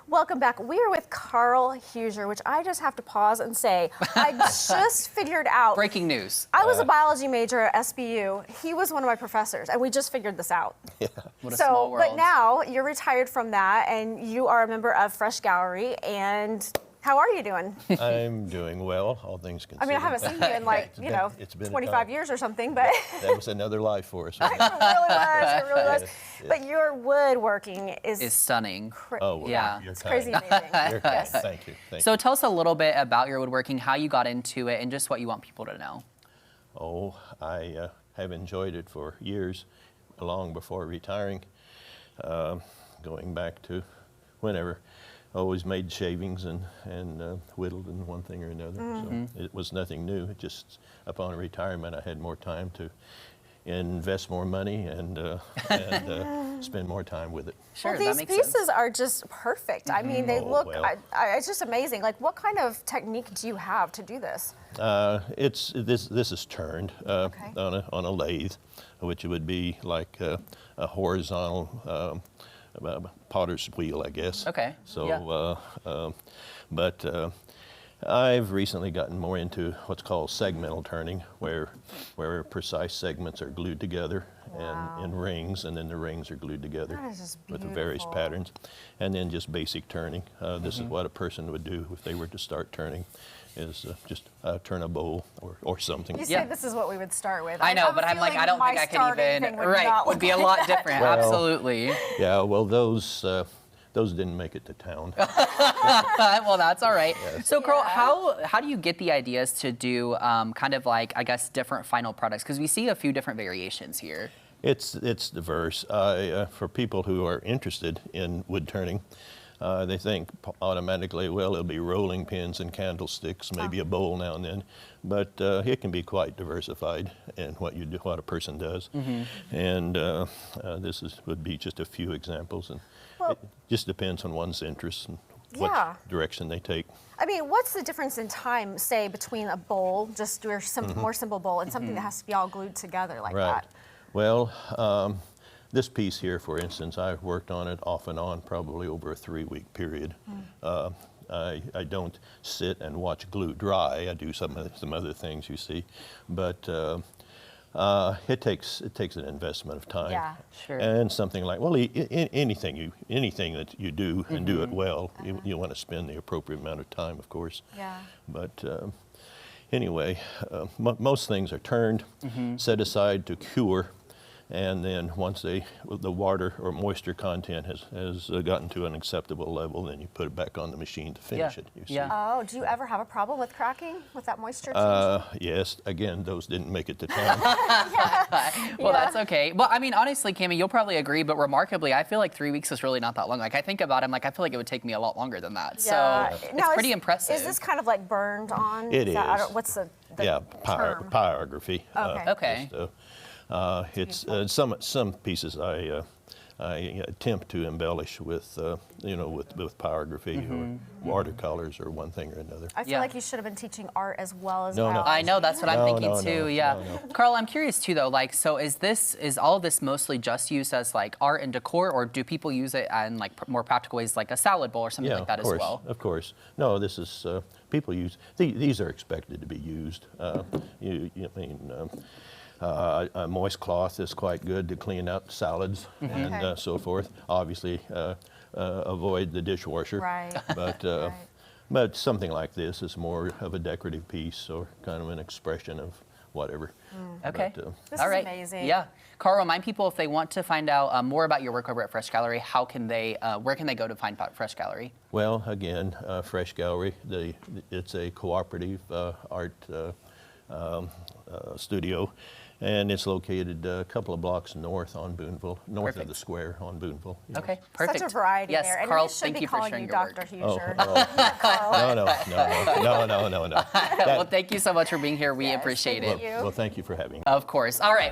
Welcome back. We are with Carl Huser, which I just have to pause and say, I just figured out. Breaking news. I was a biology major at SBU. He was one of my professors, and we just figured this out. Yeah. What a small world. But now you're retired from that, and you are a member of Fresh Gallery. And how are you doing? I'm doing well, all things considered. I mean, I haven't seen you in like, it's been 25 years or something, but that was another life for us. it really was. It really was. Yeah. But your woodworking Is stunning. Oh, well, Yeah. you're It's kind. crazy amazing. You're Yes. kind. Thank you. Thank So tell us a little bit about your woodworking, how you got into it, and just what you want people to know. you. Oh, I have enjoyed it for years, long before retiring, going back to whenever. Always made shavings and whittled and one thing or another. So it was nothing new. It just upon retirement, I had more time to invest more money and spend more time with it. Sure, Well, that these makes pieces sense. are just perfect. I mean, they Oh, look, well. it's just amazing. Like, what kind of technique do you have to do this? This is turned Okay. on a lathe, which would be like a horizontal potter's wheel, I guess. Okay, So, but I've recently gotten more into what's called segmental turning, where precise segments are glued together Wow. and in rings, and then the rings are glued together That is just with the various beautiful. patterns, and then just basic turning. This is what a person would do if they were to start turning, is just turn a bowl or something. You Yeah. say this is what we would start with. I know, have a but I'm like, feeling I don't my think I can starting even. thing would Right, not would look be a like lot that. different. Well, Absolutely. Yeah, well, those didn't make it to town. Well, that's all right. So, Carl, Yeah. how do you get the ideas to do kind of like, I guess, different final products? Because we see a few different variations here. It's diverse. For people who are interested in wood turning, they think automatically, well, it'll be rolling pins and candlesticks, maybe a bowl now and then, but it can be quite diversified in what a person does. And this would be just a few examples, and Well- it just depends on one's interests and Yeah. what direction they take. I mean, what's the difference in time, say, between a bowl, just your more simple bowl, and something that has to be all glued together like Right. that? Well, this piece here, for instance, I've worked on it off and on probably over a 3-week period. I don't sit and watch glue dry. I do some other things, you see, but it takes an investment of time. Yeah. Sure. And something like, well, anything that you do and do it well, you want to spend the appropriate amount of time, of course. Yeah. But anyway, most things are turned, set aside to cure, and then once the water or moisture content has gotten to an acceptable level, then you put it back on the machine to finish Yeah. it. You see. Yeah. Oh, do you ever have a problem with cracking with that moisture change? Yes, again, those didn't make it to town. Well, that's okay. Well, I mean, honestly, Cammie, you'll probably agree, but remarkably, I feel like 3 weeks is really not that long. Like, I think about it, I'm like, I feel like it would take me a lot longer than that. Yeah. So Now, it's pretty impressive. Is this kind of like burned on? It that- I is. don't- What's the Yeah, term? pyrography. Okay. Okay. It's some pieces I attempt to embellish with with pyrography or watercolors or one thing or another. I feel Yeah. like you should have been teaching art as well as No, no. biology. I know, that's what I'm No, thinking no, too. no, Yeah. no, Carl, I'm curious too though, like, so is all of this mostly just used as like art and decor, or do people use it in like more practical ways, like a salad bowl or something Yeah, like that of course, as well? of course. No, this is people use these are expected to be used. A moist cloth is quite good to clean up salads and Okay. so forth. Obviously, avoid the dishwasher. Right. But Right. but something like this is more of a decorative piece or kind of an expression of whatever. Okay. But, This All is right. amazing. Yeah. Carl, remind people if they want to find out more about your work over at Fresh Gallery, how can they, where can they go to find Fresh Gallery? Well, again, Fresh Gallery, it's a cooperative art studio, and it's located a couple of blocks north on Boonville, north Perfect. of the square on Boonville. Yes. Okay, perfect. Such a variety yes, there. And Carl, we should thank be you for calling sharing you your work. Dr. Oh, Huser. oh. No. Well, thank you so much for being here. We Yes, appreciate thank it. you. Well, thank you for having me. Of course. All right.